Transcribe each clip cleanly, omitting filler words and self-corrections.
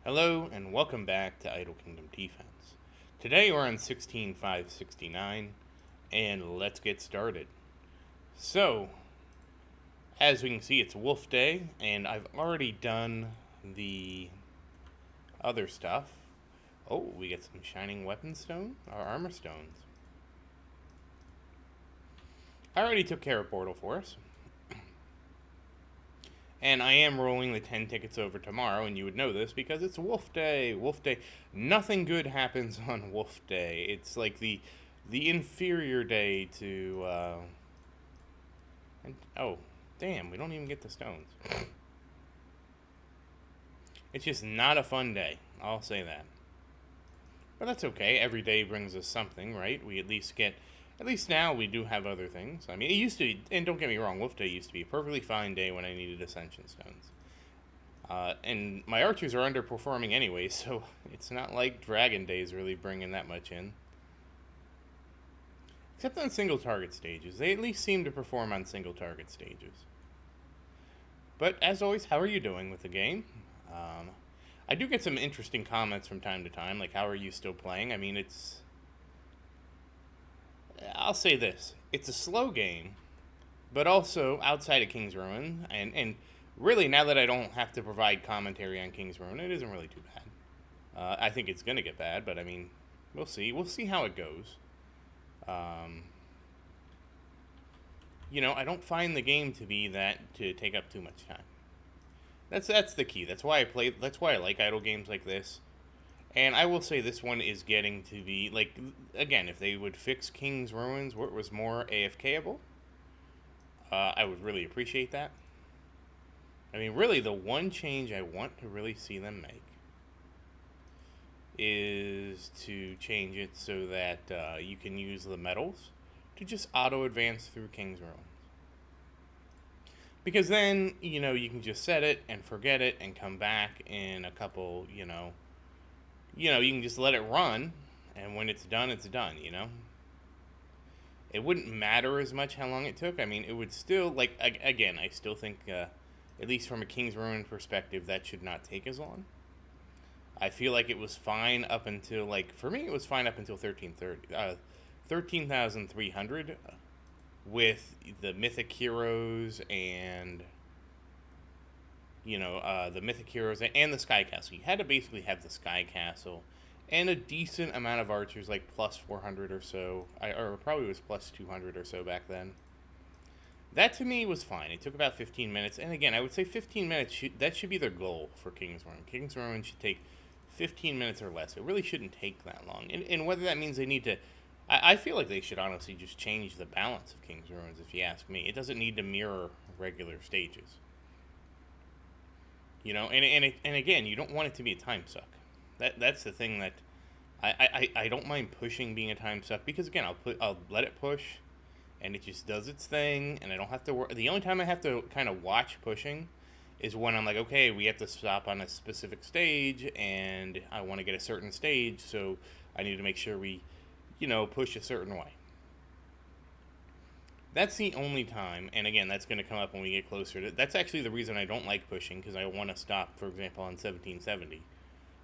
Hello and welcome back to Idle Kingdom Defense. Today we're on 16.569 and let's get started. So, as we can see, it's Wolf Day and I've already done the other stuff. Oh, we get some Shining Weapon Stone, or Armor Stones. I already took care of Portal Force. And I am rolling the 10 tickets over tomorrow, and you would know this because it's Wolf Day. Wolf Day. Nothing good happens on Wolf Day. It's like the inferior day to oh, damn, we don't even get the stones. It's just not a fun day. I'll say that. But that's okay. Every day brings us something, right? We at least now we do have other things. I mean, it used to be, and don't get me wrong, Wolf Day used to be a perfectly fine day when I needed Ascension Stones. And my archers are underperforming anyway, so it's not like Dragon Day's really bringing that much in. Except on single target stages. They at least seem to perform on single target stages. But as always, how are you doing with the game? I do get some interesting comments from time to time, like, how are you still playing? I mean, I'll say this. It's a slow game, but also outside of King's Ruin, and really, now that I don't have to provide commentary on King's Ruin, it isn't really too bad. I think it's going to get bad, but I mean, we'll see. We'll see how it goes. I don't find the game to be that to take up too much time. That's the key. That's why I play. That's why I like idle games like this. And I will say this one is getting to be like, again, if they would fix King's Ruins where it was more AFKable, I would really appreciate that. I mean, really, the one change I want to really see them make is to change it so that you can use the medals to just auto advance through King's Ruins. Because then, you can just set it and forget it and come back in a couple, you can just let it run, and when it's done, It wouldn't matter as much how long it took. I mean, it would still, like, again, I still think, at least from a King's Ruin perspective, that should not take as long. I feel like it was fine up until, like, for me, it was fine up until 13,300 with the Mythic Heroes and, the Mythic Heroes and the Sky Castle. You had to basically have the Sky Castle and a decent amount of archers, like plus 400 or so, or probably was plus 200 or so back then. That to me was fine. It took about 15 minutes, and again, I would say 15 minutes, that should be their goal for King's Ruin. King's Ruin should take 15 minutes or less. It really shouldn't take that long. And whether that means they need to, I feel like they should honestly just change the balance of King's Ruins, if you ask me. It doesn't need to mirror regular stages. And again, you don't want it to be a time suck. That's the thing that I don't mind pushing being a time suck, because again, I'll let it push and it just does its thing, and I don't have to worry. The only time I have to kind of watch pushing is when I'm like, okay, we have to stop on a specific stage and I want to get a certain stage, so I need to make sure we, push a certain way. That's the only time, and again, that's going to come up when we get closer to. That's actually the reason I don't like pushing, because I want to stop, for example, on 1770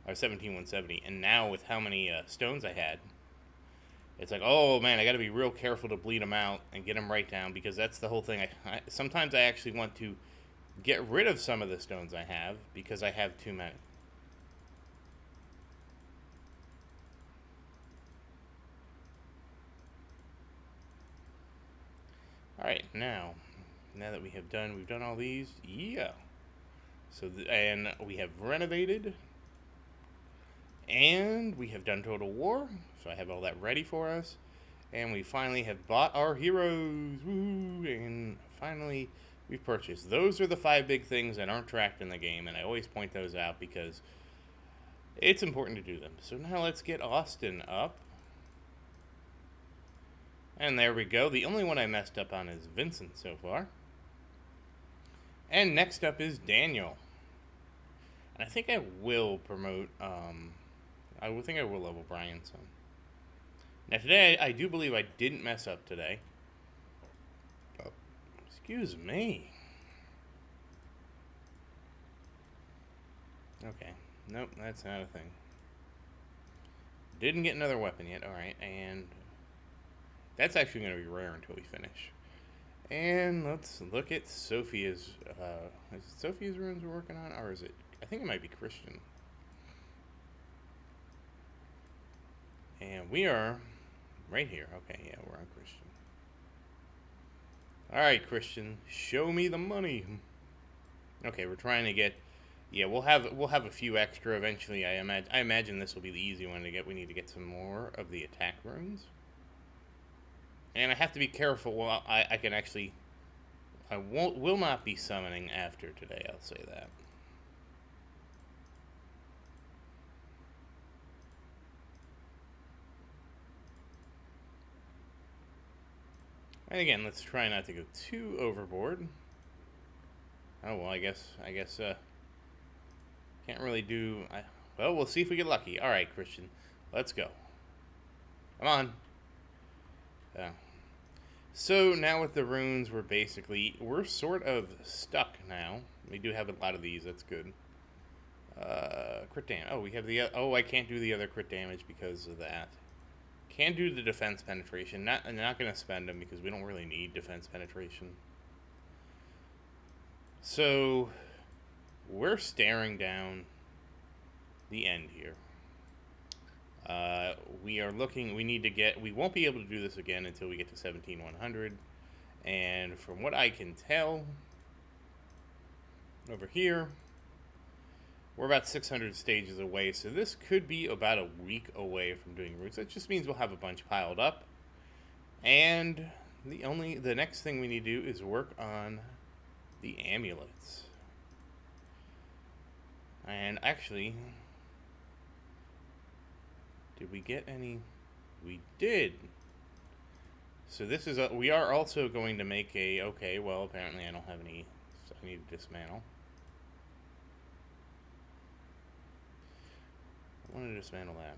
or 17170. And now with how many stones I had, it's like, oh man, I got to be real careful to bleed them out and get them right down, because that's the whole thing. Sometimes I actually want to get rid of some of the stones I have because I have too many. Alright, now that we've done all these, yeah. So, and we have renovated, and we have done Total War, so I have all that ready for us. And we finally have bought our heroes, woo, and finally we've purchased. Those are the 5 big things that aren't tracked in the game, and I always point those out because it's important to do them. So now let's get Austin up. And there we go. The only one I messed up on is Vincent so far. And next up is Daniel. And I think I will promote, I think I will level Brian some. Now today, I do believe I didn't mess up today. Oh. Excuse me. Okay. Nope, that's not a thing. Didn't get another weapon yet. Alright, and that's actually going to be rare until we finish. And let's look at Sophia's. Is it Sophia's runes we're working on? Or is it. I think it might be Christian. And we are right here. Okay, yeah, we're on Christian. Alright, Christian. Show me the money. Okay, we're trying to get. Yeah, we'll have a few extra eventually. I imagine this will be the easy one to get. We need to get some more of the attack runes. And I have to be careful. Well, I can actually. I will not be summoning after today. I'll say that. And again, let's try not to go too overboard. Oh well, I guess can't really do. Well, we'll see if we get lucky. All right, Christian, let's go. Come on. Yeah. So now with the runes, we're sort of stuck now. We do have a lot of these. That's good. Crit damage. Oh, we have the. Oh, I can't do the other crit damage because of that. Can do the defense penetration. I'm not going to spend them because we don't really need defense penetration. So we're staring down the end here. We are looking. We need to get. We won't be able to do this again until we get to 17,100. And from what I can tell, over here, we're about 600 stages away. So this could be about a week away from doing roots. That just means we'll have a bunch piled up. And the next thing we need to do is work on the amulets. And actually, did we get any? We did. So this is we are also going to make a. Okay, well apparently I don't have any. So I need to dismantle. I want to dismantle that.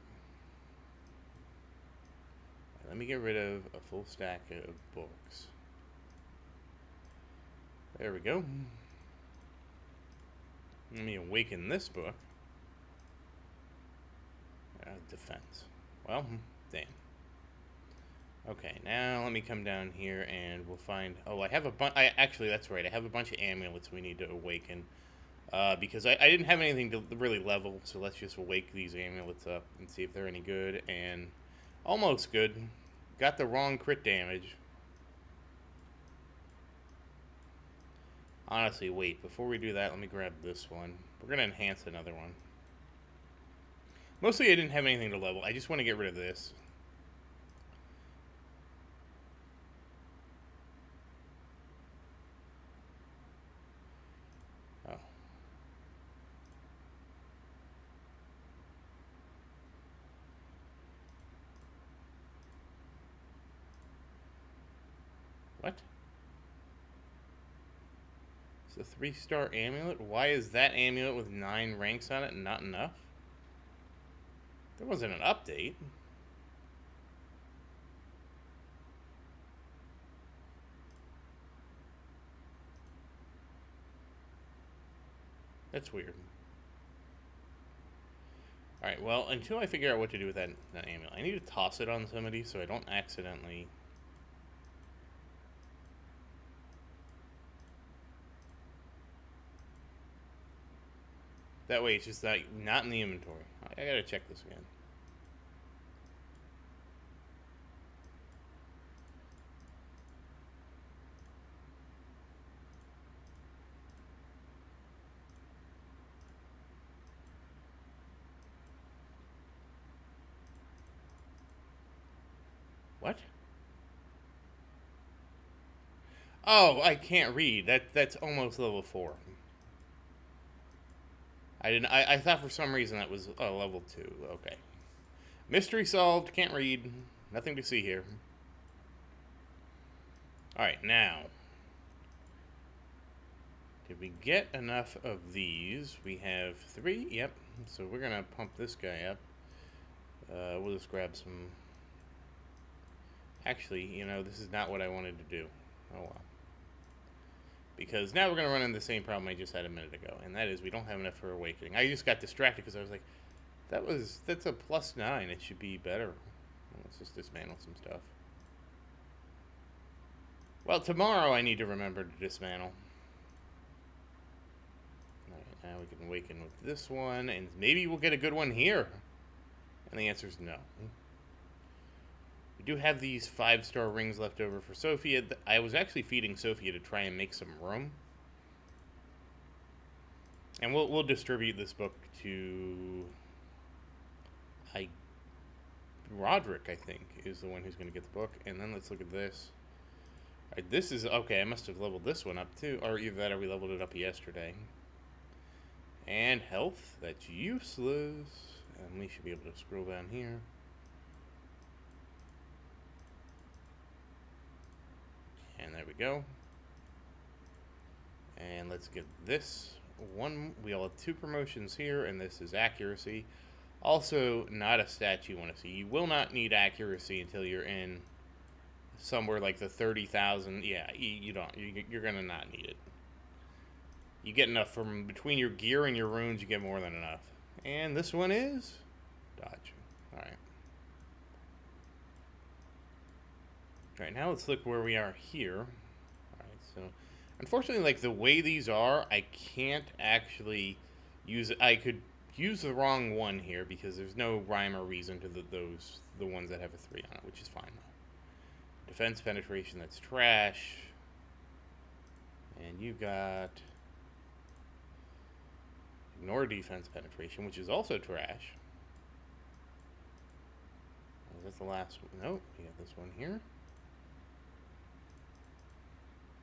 Let me get rid of a full stack of books. There we go. Let me awaken this book. Defense. Well, damn. Okay, now let me come down here and we'll find. Oh, I have a bunch. Actually, that's right. I have a bunch of amulets we need to awaken. Because I didn't have anything to really level, so let's just wake these amulets up and see if they're any good. And almost good. Got the wrong crit damage. Honestly, wait. Before we do that, let me grab this one. We're going to enhance another one. Mostly I didn't have anything to level. I just want to get rid of this. Oh. What? It's a 3-star amulet? Why is that amulet with 9 ranks on it not enough? There wasn't an update. That's weird. Alright, well, until I figure out what to do with that amulet, I need to toss it on somebody so I don't accidentally... That way it's just not in the inventory. I gotta check this again. What? Oh, I can't read. That's almost level 4. I thought for some reason that was level 2. Okay. Mystery solved. Can't read. Nothing to see here. Alright, now. Did we get enough of these? We have 3. Yep. So we're going to pump this guy up. We'll just grab some... Actually, you know, this is not what I wanted to do. Oh well. Because now we're going to run into the same problem I just had a minute ago, and that is we don't have enough for Awakening. I just got distracted because I was like, that's a +9. It should be better. Let's just dismantle some stuff. Well, tomorrow I need to remember to dismantle. Alright, now we can awaken with this one, and maybe we'll get a good one here. And the answer is no. We do have these 5-star rings left over for Sophia. I was actually feeding Sophia to try and make some room. And we'll distribute this book to... Roderick, I think, is the one who's going to get the book. And then let's look at this. Alright, this is... Okay, I must have leveled this one up, too. Or either that or we leveled it up yesterday. And health. That's useless. And we should be able to scroll down here. And there we go. And let's get this one. We all have 2 promotions here, and this is accuracy. Also, not a stat you want to see. You will not need accuracy until you're in somewhere like the 30,000. Yeah, you don't. You're going to not need it. You get enough from between your gear and your runes, you get more than enough. And this one is dodge. Alright. Alright, now let's look where we are here. Alright, so unfortunately, like the way these are, I can't actually use it. I could use the wrong one here because there's no rhyme or reason to the ones that have a 3 on it, which is fine though. Defense penetration, that's trash. And you got ignore defense penetration, which is also trash. Is that the last one? Nope, we got this one here.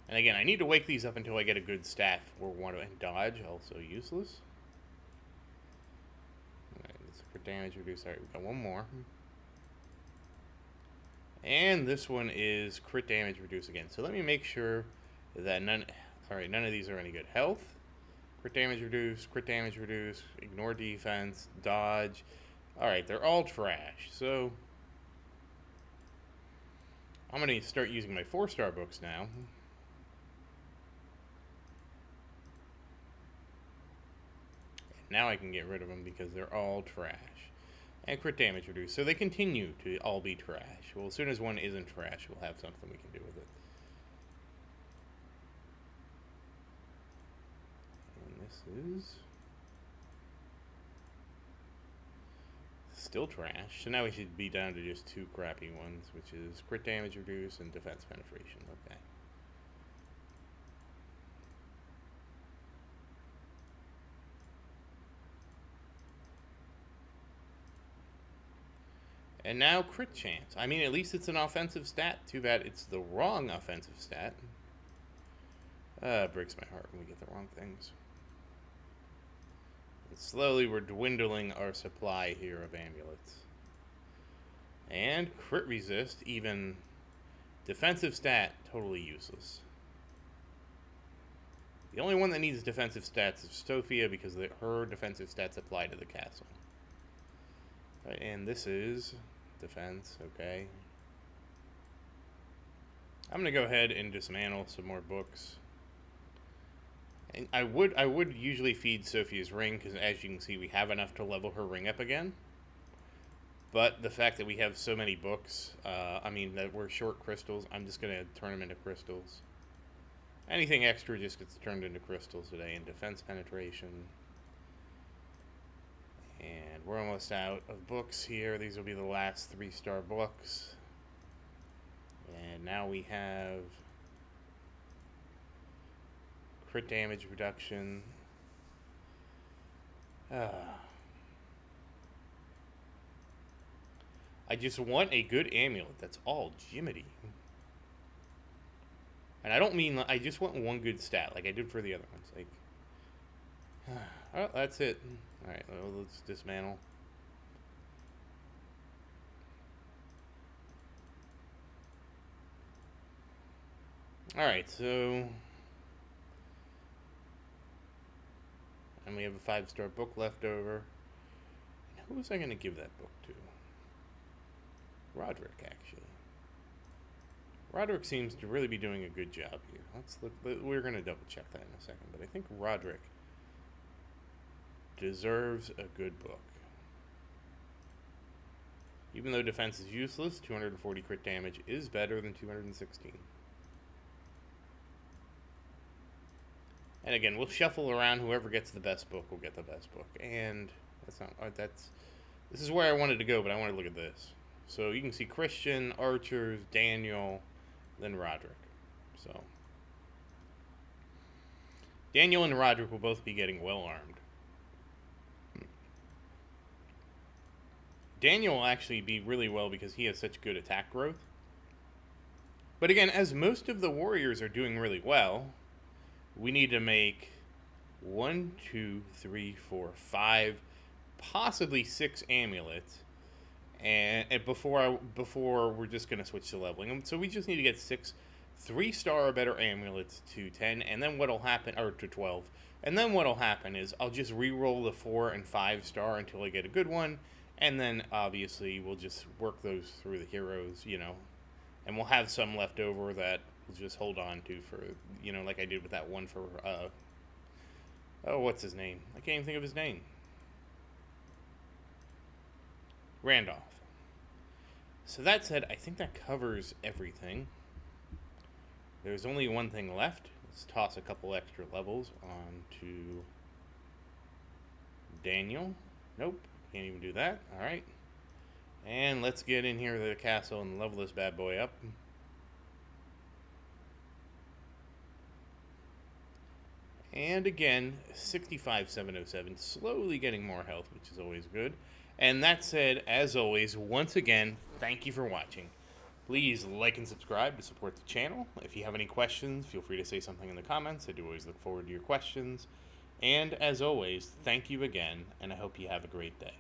And again, I need to wake these up until I get a good stat for one, and dodge, also useless. Alright, let's crit damage reduce. Alright, we got one more. And this one is crit damage reduce again. So let me make sure that none of these are any good. Health, crit damage reduce, ignore defense, dodge. Alright, they're all trash. So I'm going to start using my 4-star books now. Now I can get rid of them because they're all trash. And crit damage reduced. So they continue to all be trash. Well, as soon as one isn't trash, we'll have something we can do with it. And this is still trash. So now we should be down to just 2 crappy ones, which is crit damage reduce and defense penetration. Okay. And now crit chance. I mean, at least it's an offensive stat. Too bad it's the wrong offensive stat. It breaks my heart when we get the wrong things. And slowly we're dwindling our supply here of amulets. And crit resist, even defensive stat, totally useless. The only one that needs defensive stats is Sophia because her defensive stats apply to the castle. Right, and this is defense, okay. I'm gonna go ahead and dismantle some more books. And I would usually feed Sophia's ring because, as you can see, we have enough to level her ring up again. But the fact that we have so many books, I mean that we're short crystals, I'm just gonna turn them into crystals. Anything extra just gets turned into crystals today. And defense penetration. And we're almost out of books here. These will be the last 3-star books. And now we have crit damage reduction. I just want a good amulet. That's all, Jiminy. And I don't mean, I just want one good stat like I did for the other ones. Like, oh, that's it. Alright, well, let's dismantle. Alright, so... And we have a 5-star book left over. And who was I going to give that book to? Roderick, actually. Roderick seems to really be doing a good job here. Let's look. We're going to double check that in a second, but I think Roderick deserves a good book. Even though defense is useless, 240 crit damage is better than 216. And again, we'll shuffle around. Whoever gets the best book will get the best book. And that's not this is where I wanted to go, but I want to look at this. So you can see Christian, archers, Daniel, then Roderick. So Daniel and Roderick will both be getting well armed. Daniel will actually be really well because he has such good attack growth. But again, as most of the warriors are doing really well, we need to make 1, 2, 3, 4, 5, possibly 6 amulets, and before we're just gonna switch to leveling them. So we just need to get 6 3-star or better amulets to 10, and then what'll happen, or to 12, and then what'll happen is I'll just re-roll the 4 and 5-star until I get a good one, and then obviously we'll just work those through the heroes, you know, and we'll have some left over that we'll just hold on to for, you know, like I did with that one for oh, what's his name? I can't even think of his name. Randolph. So that said, I think that covers everything. There's only one thing left. Let's toss a couple extra levels onto Daniel. Nope, can't even do that. Alright. And let's get in here to the castle and level this bad boy up. And again, 65,707, slowly getting more health, which is always good. And that said, as always, once again, thank you for watching. Please like and subscribe to support the channel. If you have any questions, feel free to say something in the comments. I do always look forward to your questions. And as always, thank you again, and I hope you have a great day.